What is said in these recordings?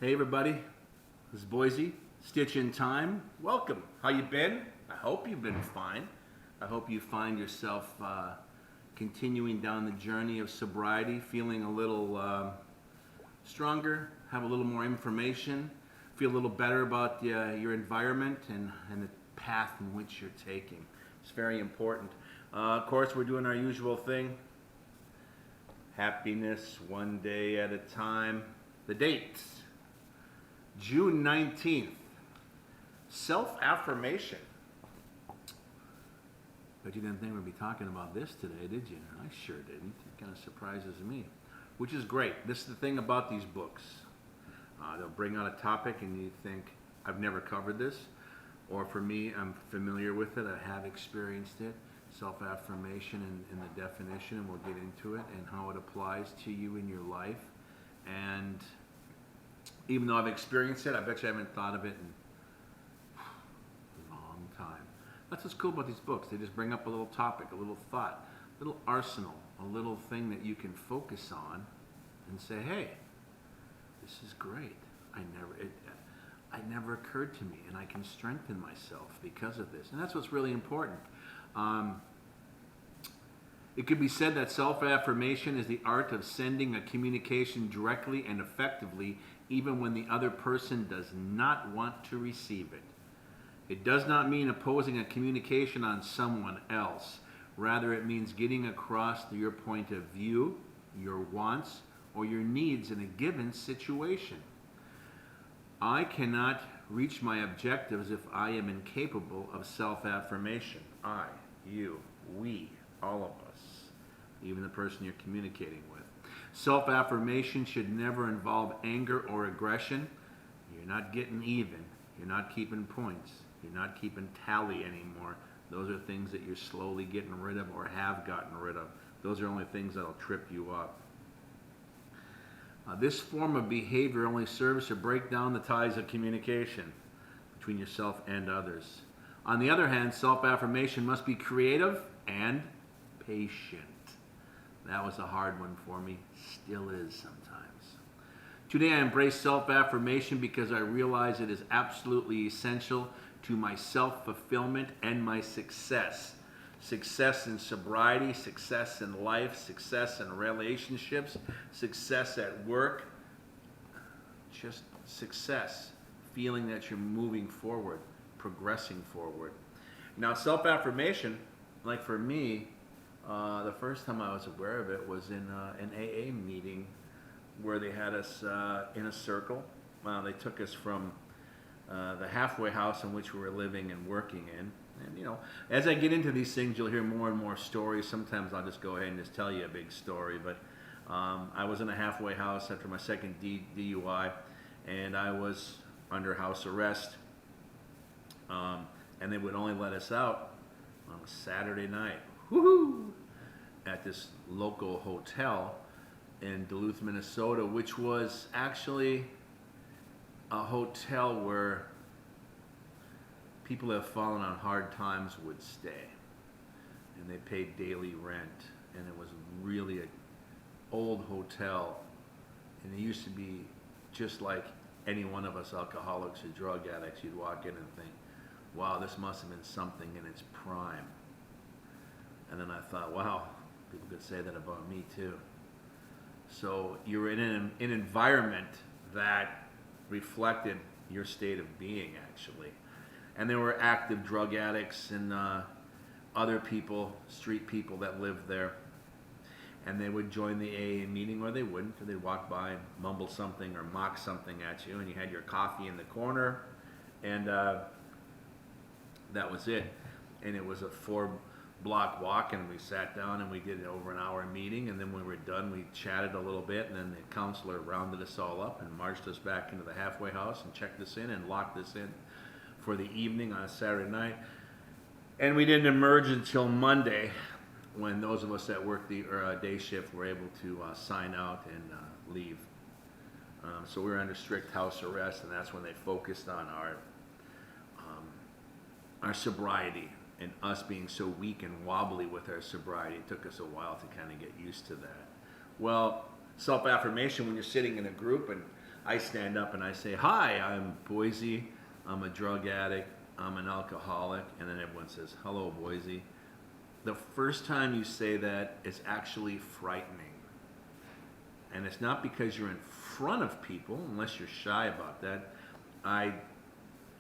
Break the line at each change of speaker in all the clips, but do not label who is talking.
Hey everybody, this is Boise, StitchinTime. Welcome. How you been? I hope you've been fine. I hope you find yourself continuing down the journey of sobriety, feeling a little stronger, have a little more information, feel a little better about your environment and the path in which you're taking. It's very important. Of course, we're doing our usual thing. Happiness one day at a time. The dates. June 19th. Self-affirmation. But you didn't think we'd be talking about this today, did you? I sure didn't. It kind of surprises me. Which is great. This is the thing about these books. They'll bring out a topic and you think, I've never covered this. Or for me, I'm familiar with it. I have experienced it. Self-affirmation and the definition, and we'll get into it and how it applies to you in your life. And even though I've experienced it, I bet you I haven't thought of it in a long time. That's what's cool about these books. They just bring up a little topic, a little thought, a little arsenal, a little thing that you can focus on and say, hey, this is great. It never occurred to me, and I can strengthen myself because of this. And that's what's really important. It could be said that self-affirmation is the art of sending a communication directly and effectively, even when the other person does not want to receive it. It does not mean opposing a communication on someone else. Rather, it means getting across your point of view, your wants, or your needs in a given situation. I cannot reach my objectives if I am incapable of self-affirmation. I, you, we, all of us, even the person you're communicating with. Self-affirmation should never involve anger or aggression. You're not getting even. You're not keeping points. You're not keeping tally anymore. Those are things that you're slowly getting rid of or have gotten rid of. Those are only things that'll trip you up. This form of behavior only serves to break down the ties of communication between yourself and others. On the other hand, self-affirmation must be creative and patient. That was a hard one for me. Still is sometimes. Today I embrace self-affirmation because I realize it is absolutely essential to my self-fulfillment and my success. Success in sobriety, success in life, success in relationships, success at work. Just success. Feeling that you're moving forward, progressing forward. Now, self-affirmation, like for me, the first time I was aware of it was in an AA meeting where they had us in a circle. They took us from the halfway house in which we were living and working in. And you know, as I get into these things, you'll hear more and more stories. Sometimes I'll just go ahead and just tell you a big story. But I was in a halfway house after my second DUI, and I was under house arrest. And they would only let us out on a Saturday night. Woohoo! At this local hotel in Duluth, Minnesota, which was actually a hotel where people that have fallen on hard times would stay. And they paid daily rent. And it was really an old hotel. And it used to be just like any one of us alcoholics or drug addicts. You'd walk in and think, wow, this must have been something in its prime. And then I thought, wow, people could say that about me too. So you were in an environment that reflected your state of being, actually. And there were active drug addicts and other people, street people that lived there. And they would join the AA meeting, or they wouldn't, or they'd walk by and mumble something or mock something at you, and you had your coffee in the corner, and that was it. And it was a 4-block walk, and we sat down and we did an over an hour meeting, and then when we were done, we chatted a little bit, and then the counselor rounded us all up and marched us back into the halfway house and checked us in and locked us in for the evening on a Saturday night. And we didn't emerge until Monday, when those of us that worked the day shift were able to sign out and leave. So we were under strict house arrest, and that's when they focused on our sobriety and us being so weak and wobbly with our sobriety. It took us a while to kind of get used to that. Well, self-affirmation, when you're sitting in a group and I stand up and I say, "Hi, I'm Boise. I'm a drug addict. I'm an alcoholic." And then everyone says, "Hello, Boise." The first time you say that, it's actually frightening. And it's not because you're in front of people, unless you're shy about that. I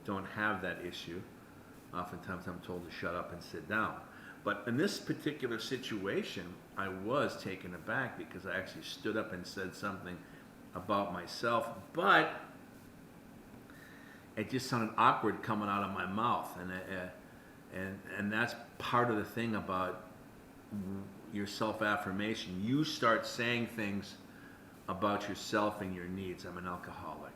don't have that issue. Oftentimes I'm told to shut up and sit down. But in this particular situation, I was taken aback because I actually stood up and said something about myself, but it just sounded awkward coming out of my mouth. And that's part of the thing about your self-affirmation. You start saying things about yourself and your needs. I'm an alcoholic.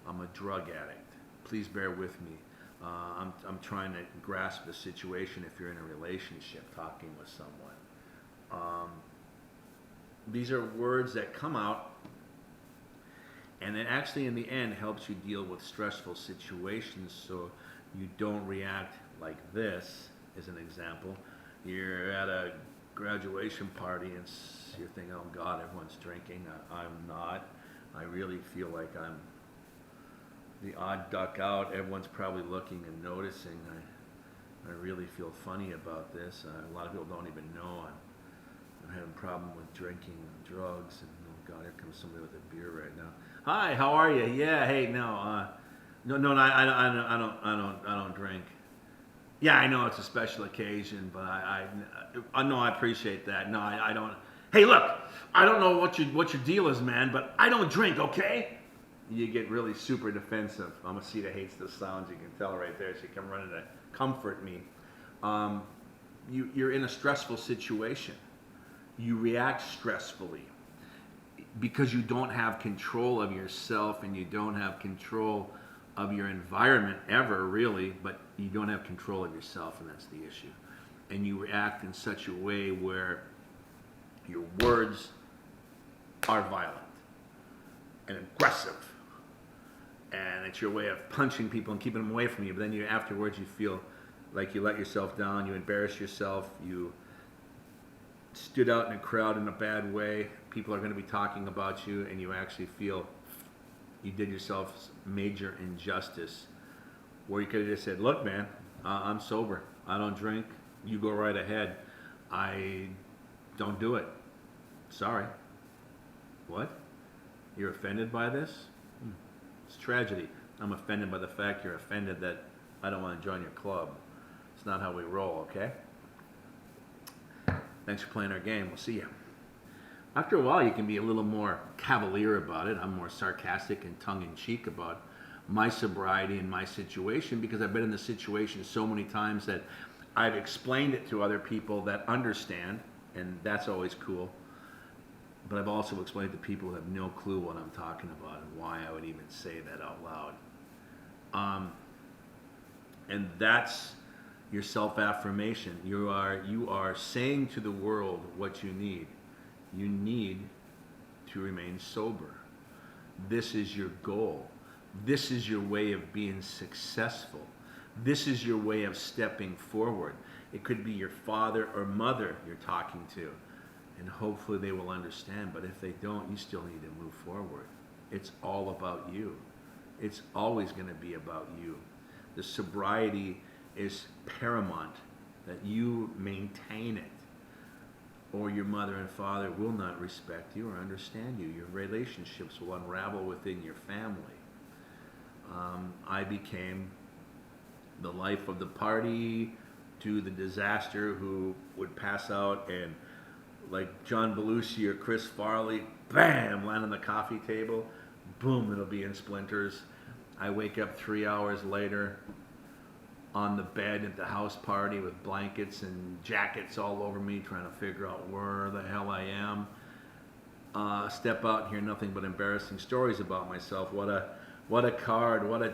I'm a drug addict. Please bear with me. I'm trying to grasp the situation if you're in a relationship, talking with someone. These are words that come out, and it actually in the end helps you deal with stressful situations so you don't react like this, as an example. You're at a graduation party and you're thinking, oh God, everyone's drinking. I'm not. I really feel like I'm the odd duck out. Everyone's probably looking and noticing. I really feel funny about this. A lot of people don't even know I'm having a problem with drinking and drugs. And oh God, here comes somebody with a beer right now. Hi, how are you? Yeah, hey, no, I don't drink. Yeah, I know it's a special occasion, but I know I appreciate that. No, I don't. Hey, look, I don't know what your deal is, man, but I don't drink, okay? You get really super defensive. Amasita hates the sounds. You can tell right there. She come running to comfort me. You're in a stressful situation. You react stressfully because you don't have control of yourself and you don't have control of your environment ever, really, but you don't have control of yourself, and that's the issue. And you react in such a way where your words are violent and aggressive, and it's your way of punching people and keeping them away from you. But then afterwards you feel like you let yourself down, you embarrass yourself, you stood out in a crowd in a bad way, people are going to be talking about you, and you actually feel you did yourself major injustice, where you could have just said, look man, I'm sober, I don't drink, you go right ahead, I don't do it, sorry. What? You're offended by this? It's tragedy. I'm offended by the fact you're offended that I don't want to join your club. It's not how we roll, okay? Thanks for playing our game. We'll see you. After a while, you can be a little more cavalier about it. I'm more sarcastic and tongue-in-cheek about my sobriety and my situation because I've been in the situation so many times that I've explained it to other people that understand, and that's always cool. But I've also explained to people who have no clue what I'm talking about and why I would even say that out loud. And that's your self-affirmation. You are saying to the world what you need. You need to remain sober. This is your goal. This is your way of being successful. This is your way of stepping forward. It could be your father or mother you're talking to, and hopefully they will understand. But if they don't, you still need to move forward. It's all about you. It's always going to be about you. The sobriety is paramount, that you maintain it, or your mother and father will not respect you or understand you. Your relationships will unravel within your family. I became the life of the party to the disaster who would pass out and, like John Belushi or Chris Farley, bam, land on the coffee table, boom, it'll be in splinters. I wake up 3 hours later on the bed at the house party with blankets and jackets all over me, trying to figure out where the hell I am. Step out and hear nothing but embarrassing stories about myself. What a card, what a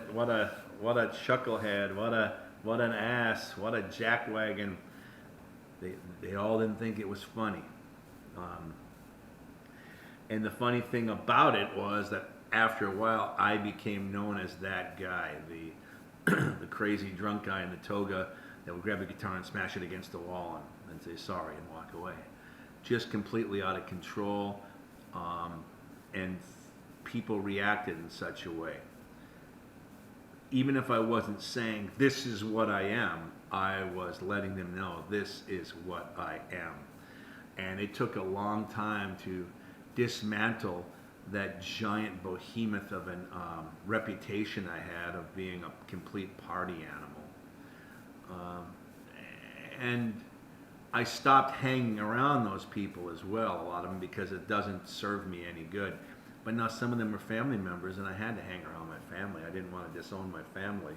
chucklehead, what an ass, what a jackwagon. They all didn't think it was funny. And the funny thing about it was that after a while, I became known as that guy, the crazy drunk guy in the toga that would grab a guitar and smash it against the wall and say sorry and walk away. Just completely out of control. And people reacted in such a way. Even if I wasn't saying, this is what I am, I was letting them know, this is what I am. And it took a long time to dismantle that giant behemoth of an reputation I had of being a complete party animal. And I stopped hanging around those people as well, a lot of them, because it doesn't serve me any good. But now some of them are family members, and I had to hang around my family. I didn't want to disown my family.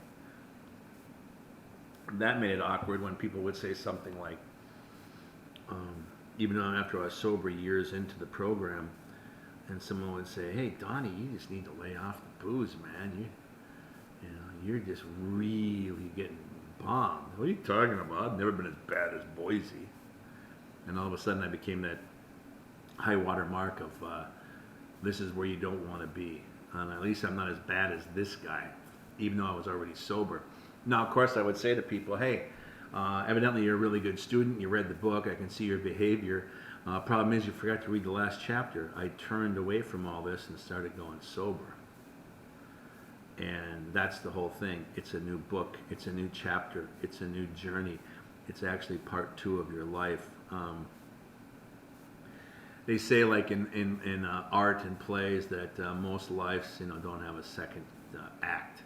That made it awkward when people would say something like, even though after I was sober years into the program, and someone would say, hey, Donnie, you just need to lay off the booze, man. You're just really getting bombed. What are you talking about? I've never been as bad as Boise. And all of a sudden I became that high water mark of this is where you don't want to be. And at least I'm not as bad as this guy, even though I was already sober. Now, of course, I would say to people, hey, evidently you're a really good student. You read the book. I can see your behavior. Problem is you forgot to read the last chapter. I turned away from all this and started going sober. And that's the whole thing. It's a new book. It's a new chapter. It's a new journey. It's actually part 2 of your life. They say, like in art and plays, that most lives, don't have a second act.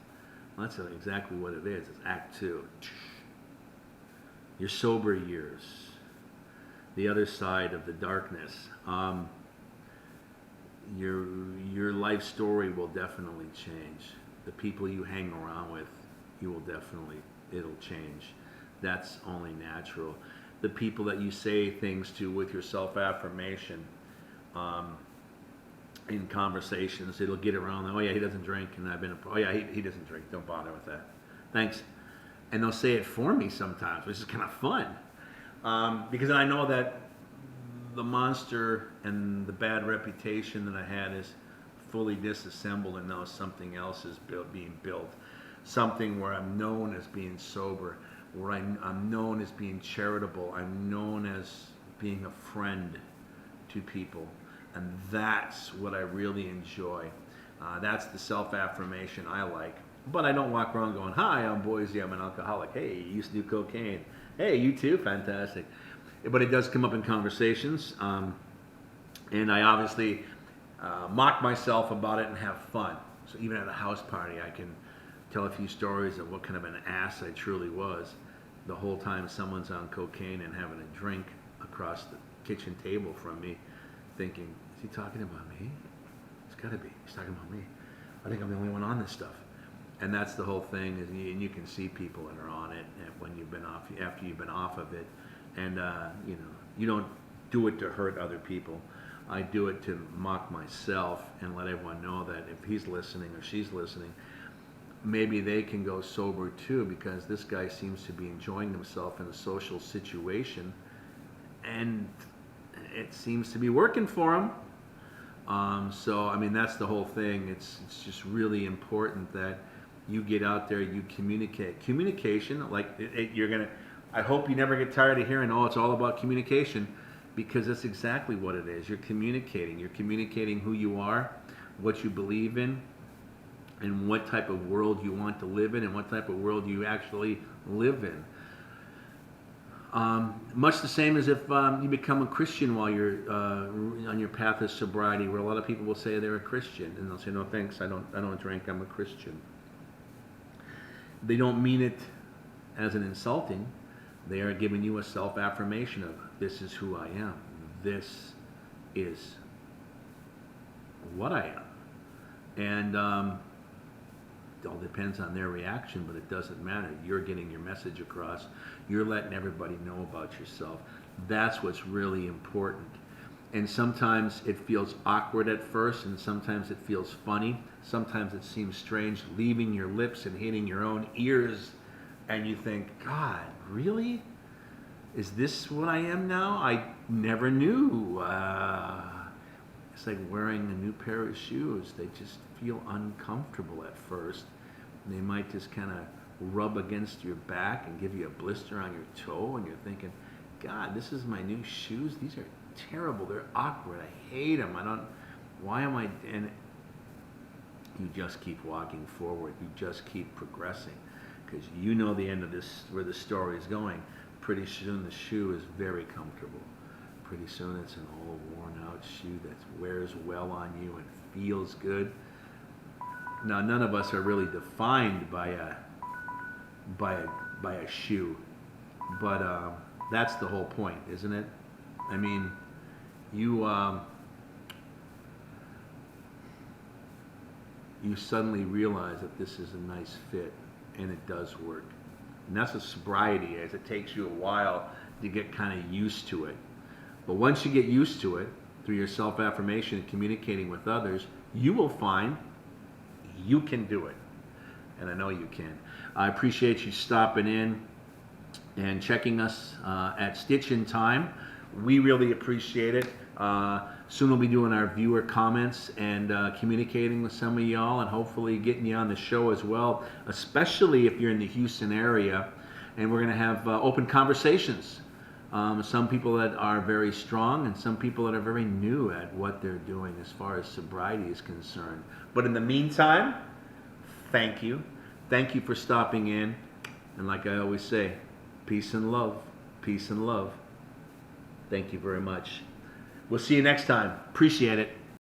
Well, that's exactly what it is. It's Act 2. Your sober years, the other side of the darkness. Your life story will definitely change. The people you hang around with, it'll change. That's only natural. The people that you say things to with your self-affirmation in conversations, it'll get around, oh yeah, he doesn't drink, and oh yeah, he doesn't drink, don't bother with that. Thanks. And they'll say it for me sometimes, which is kind of fun. Because I know that the monster and the bad reputation that I had is fully disassembled, and now something else is being built. Something where I'm known as being sober, where I'm known as being charitable, I'm known as being a friend to people. And that's what I really enjoy. That's the self-affirmation I like. But I don't walk around going, hi, I'm Boise, I'm an alcoholic. Hey, you used to do cocaine. Hey, you too? Fantastic. But it does come up in conversations. And I obviously mock myself about it and have fun. So even at a house party, I can tell a few stories of what kind of an ass I truly was the whole time someone's on cocaine and having a drink across the kitchen table from me, thinking, is he talking about me? It's got to be. He's talking about me. I think I'm the only one on this stuff. And that's the whole thing, and you can see people that are on it when you've been off, after you've been off of it. And you don't do it to hurt other people. I do it to mock myself and let everyone know that if he's listening or she's listening, maybe they can go sober too, because this guy seems to be enjoying himself in a social situation, and it seems to be working for him. So I mean, that's the whole thing. It's just really important that you get out there, you communicate. Communication, like I hope you never get tired of hearing, oh, it's all about communication, because that's exactly what it is. You're communicating. You're communicating who you are, what you believe in, and what type of world you want to live in, and what type of world you actually live in. Much the same as if you become a Christian while you're on your path of sobriety, where a lot of people will say they're a Christian, and they'll say, no thanks, I don't drink, I'm a Christian. They don't mean it as an insulting. They are giving you a self-affirmation of, this is who I am. This is what I am. And it all depends on their reaction, but it doesn't matter. You're getting your message across. You're letting everybody know about yourself. That's what's really important. And sometimes it feels awkward at first, and sometimes it feels funny. Sometimes it seems strange leaving your lips and hitting your own ears, and you think, God, really? Is this what I am now? I never knew. It's like wearing a new pair of shoes. They just feel uncomfortable at first. They might just kind of rub against your back and give you a blister on your toe, and you're thinking, God, this is my new shoes. These are terrible. They're awkward. I hate them. Why am I? And you just keep walking forward. You just keep progressing, because you know the end of this, where the story is going. Pretty soon the shoe is very comfortable. Pretty soon it's an old worn out shoe that wears well on you and feels good. Now, none of us are really defined by a shoe, but that's the whole point, isn't it? I mean, you suddenly realize that this is a nice fit and it does work. And that's what sobriety is. It takes you a while to get kind of used to it. But once you get used to it, through your self-affirmation and communicating with others, you will find you can do it. And I know you can. I appreciate you stopping in and checking us at StitchinTime. We really appreciate it. Soon we'll be doing our viewer comments and communicating with some of y'all, and hopefully getting you on the show as well, especially if you're in the Houston area. And we're going to have open conversations. Some people that are very strong and some people that are very new at what they're doing as far as sobriety is concerned. But in the meantime, thank you. Thank you for stopping in. And like I always say, peace and love. Peace and love. Thank you very much. We'll see you next time. Appreciate it.